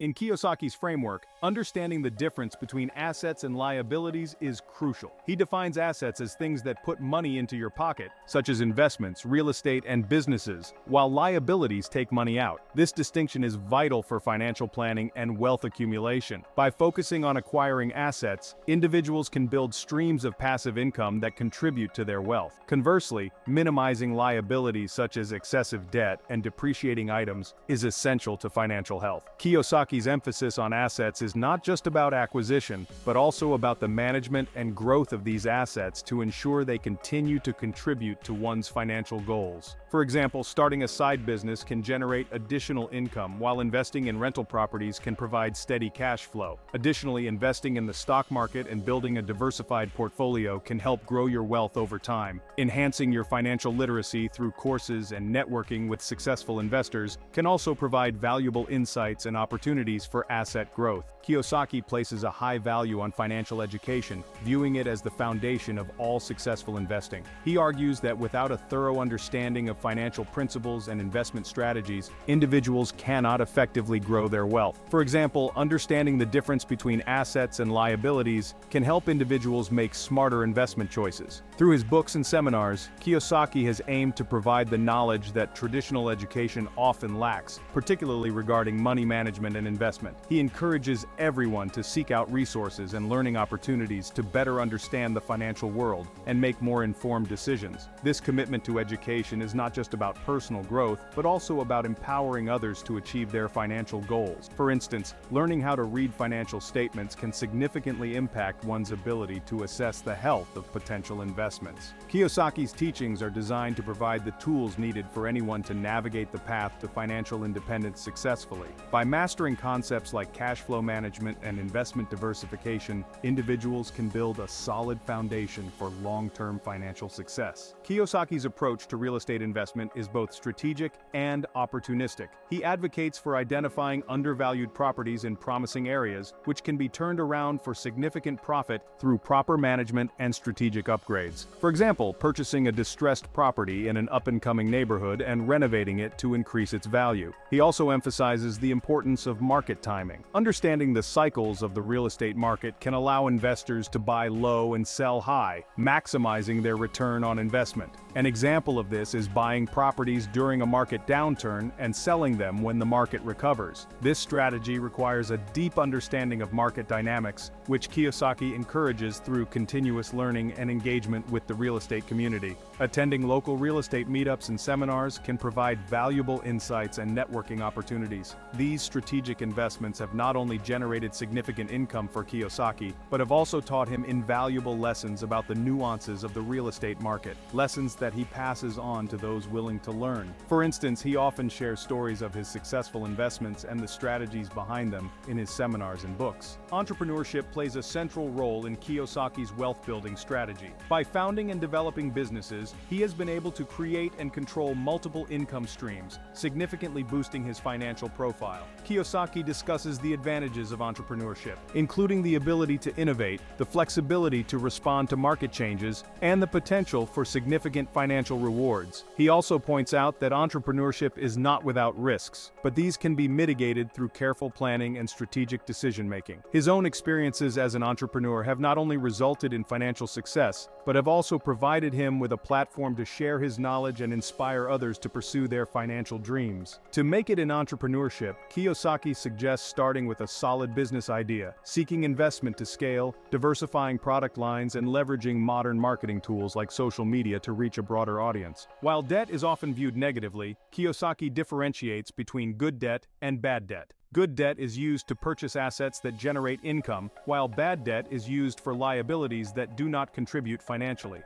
In Kiyosaki's framework, understanding the difference between assets and liabilities is crucial. He defines assets as things that put money into your pocket, such as investments, real estate, and businesses, while liabilities take money out. This distinction is vital for financial planning and wealth accumulation. By focusing on acquiring assets, individuals can build streams of passive income that contribute to their wealth. Conversely, minimizing liabilities such as excessive debt and depreciating items is essential to financial health. Kiyosaki's emphasis on assets is not just about acquisition, but also about the management and growth of these assets to ensure they continue to contribute to one's financial goals. For example, starting a side business can generate additional income, while investing in rental properties can provide steady cash flow. Additionally, investing in the stock market and building a diversified portfolio can help grow your wealth over time. Enhancing your financial literacy through courses and networking with successful investors can also provide valuable insights and opportunities for asset growth. Kiyosaki places a high value on financial education, viewing it as the foundation of all successful investing. He argues that without a thorough understanding of financial principles and investment strategies, individuals cannot effectively grow their wealth. For example, understanding the difference between assets and liabilities can help individuals make smarter investment choices. Through his books and seminars, Kiyosaki has aimed to provide the knowledge that traditional education often lacks, particularly regarding money management and investment. He encourages everyone to seek out resources and learning opportunities to better understand the financial world and make more informed decisions. This commitment to education is not just about personal growth, but also about empowering others to achieve their financial goals. For instance, learning how to read financial statements can significantly impact one's ability to assess the health of potential investments. Kiyosaki's teachings are designed to provide the tools needed for anyone to navigate the path to financial independence successfully. By mastering concepts like cash flow management and investment diversification, individuals can build a solid foundation for long-term financial success. Kiyosaki's approach to real estate investment is both strategic and opportunistic. He advocates for identifying undervalued properties in promising areas, which can be turned around for significant profit through proper management and strategic upgrades. For example, purchasing a distressed property in an up-and-coming neighborhood and renovating it to increase its value. He also emphasizes the importance of market timing. Understanding the cycles of the real estate market can allow investors to buy low and sell high, maximizing their return on investment. An example of this is buying properties during a market downturn and selling them when the market recovers. This strategy requires a deep understanding of market dynamics, which Kiyosaki encourages through continuous learning and engagement with the real estate community. Attending local real estate meetups and seminars can provide valuable insights and networking opportunities. These strategic investments have not only generated significant income for Kiyosaki, but have also taught him invaluable lessons about the nuances of the real estate market, lessons that he passes on to those willing to learn. For instance, he often shares stories of his successful investments and the strategies behind them in his seminars and books. Entrepreneurship plays a central role in Kiyosaki's wealth-building strategy. By founding and developing businesses, he has been able to create and control multiple income streams, significantly boosting his financial profile. Kiyosaki discusses the advantages of entrepreneurship, including the ability to innovate, the flexibility to respond to market changes, and the potential for significant financial rewards. He also points out that entrepreneurship is not without risks, but these can be mitigated through careful planning and strategic decision-making. His own experiences as an entrepreneur have not only resulted in financial success, but have also provided him with a platform to share his knowledge and inspire others to pursue their financial dreams. To make it in entrepreneurship, Kiyosaki suggests starting with a solid business idea, seeking investment to scale, diversifying product lines, and leveraging modern marketing tools like social media to reach a broader audience. While debt is often viewed negatively, Kiyosaki differentiates between good debt and bad debt. Good debt is used to purchase assets that generate income, while bad debt is used for liabilities that do not contribute financially.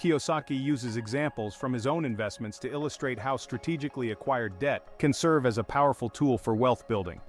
Kiyosaki uses examples from his own investments to illustrate how strategically acquired debt can serve as a powerful tool for wealth building.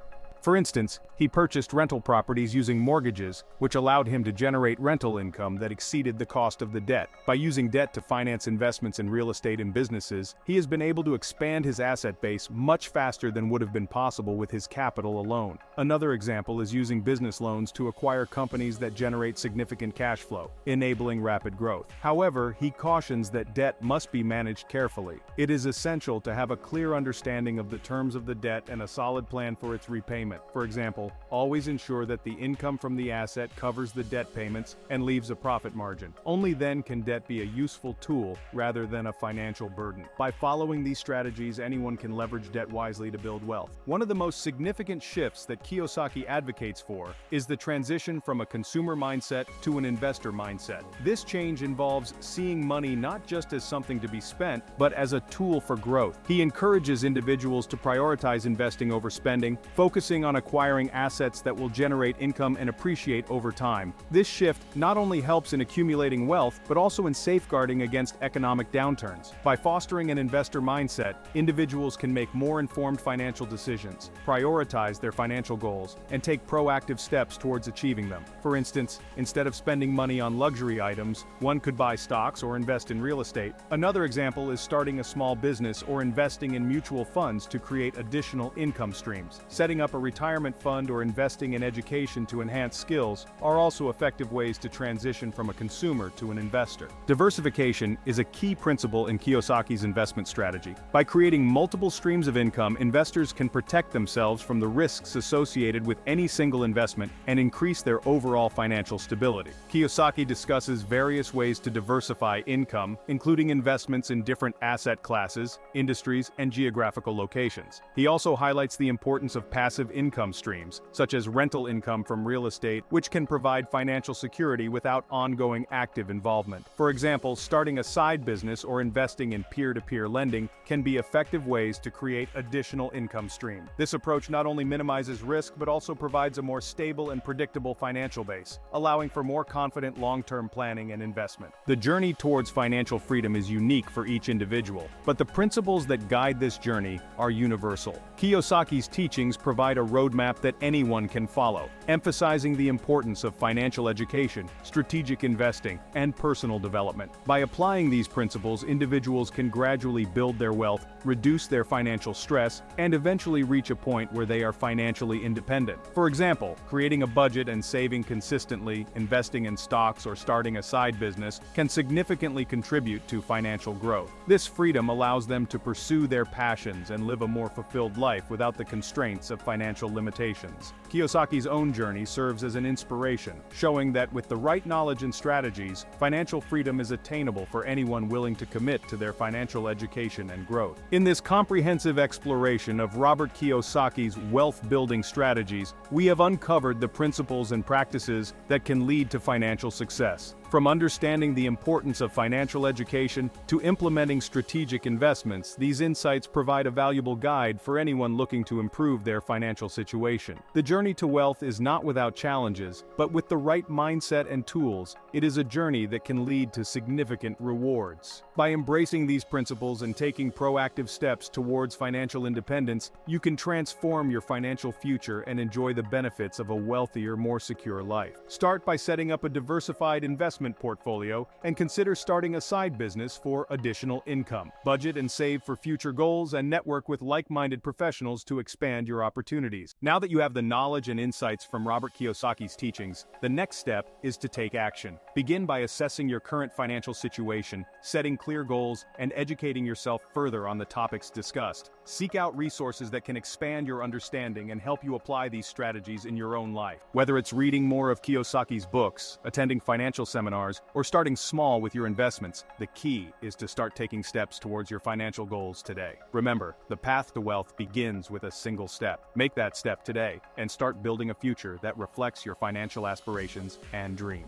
For instance, he purchased rental properties using mortgages, which allowed him to generate rental income that exceeded the cost of the debt. By using debt to finance investments in real estate and businesses, he has been able to expand his asset base much faster than would have been possible with his capital alone. Another example is using business loans to acquire companies that generate significant cash flow, enabling rapid growth. However, he cautions that debt must be managed carefully. It is essential to have a clear understanding of the terms of the debt and a solid plan for its repayment. investment. For example, always ensure that the income from the asset covers the debt payments and leaves a profit margin. Only then can debt be a useful tool rather than a financial burden. By following these strategies, anyone can leverage debt wisely to build wealth. One of the most significant shifts that Kiyosaki advocates for is the transition from a consumer mindset to an investor mindset. This change involves seeing money not just as something to be spent, but as a tool for growth. He encourages individuals to prioritize investing over spending, focusing on acquiring assets that will generate income and appreciate over time. This shift not only helps in accumulating wealth, but also in safeguarding against economic downturns. By fostering an investor mindset, individuals can make more informed financial decisions, prioritize their financial goals, and take proactive steps towards achieving them. For instance, instead of spending money on luxury items, one could buy stocks or invest in real estate. Another example is starting a small business or investing in mutual funds to create additional income streams. Setting up a retirement fund or investing in education to enhance skills are also effective ways to transition from a consumer to an investor. Diversification is a key principle in Kiyosaki's investment strategy. By creating multiple streams of income, investors can protect themselves from the risks associated with any single investment and increase their overall financial stability. Kiyosaki discusses various ways to diversify income, including investments in different asset classes, industries, and geographical locations. He also highlights the importance of passive income streams, such as rental income from real estate, which can provide financial security without ongoing active involvement. For example, starting a side business or investing in peer-to-peer lending can be effective ways to create additional income stream. This approach not only minimizes risk, but also provides a more stable and predictable financial base, allowing for more confident long-term planning and investment. The journey towards financial freedom is unique for each individual, but the principles that guide this journey are universal. Kiyosaki's teachings provide a roadmap that anyone can follow, emphasizing the importance of financial education, strategic investing, and personal development. By applying these principles, individuals can gradually build their wealth, reduce their financial stress, and eventually reach a point where they are financially independent. For example, creating a budget and saving consistently, investing in stocks, or starting a side business can significantly contribute to financial growth. This freedom allows them to pursue their passions and live a more fulfilled life without the constraints of financial limitations. Kiyosaki's own journey serves as an inspiration, showing that with the right knowledge and strategies, financial freedom is attainable for anyone willing to commit to their financial education and growth. In this comprehensive exploration of Robert Kiyosaki's wealth-building strategies, we have uncovered the principles and practices that can lead to financial success. From understanding the importance of financial education to implementing strategic investments, these insights provide a valuable guide for anyone looking to improve their financial situation. The journey to wealth is not without challenges, but with the right mindset and tools, it is a journey that can lead to significant rewards. By embracing these principles and taking proactive steps towards financial independence, you can transform your financial future and enjoy the benefits of a wealthier, more secure life. Start by setting up a diversified investment portfolio and consider starting a side business for additional income. Budget and save for future goals and network with like-minded professionals to expand your opportunities. Now that you have the knowledge and insights from Robert Kiyosaki's teachings, the next step is to take action. Begin by assessing your current financial situation, setting clear goals, and educating yourself further on the topics discussed. Seek out resources that can expand your understanding and help you apply these strategies in your own life. Whether it's reading more of Kiyosaki's books, attending financial seminars, or starting small with your investments, the key is to start taking steps towards your financial goals today. Remember, the path to wealth begins with a single step. Make that step today and start building a future that reflects your financial aspirations and dreams.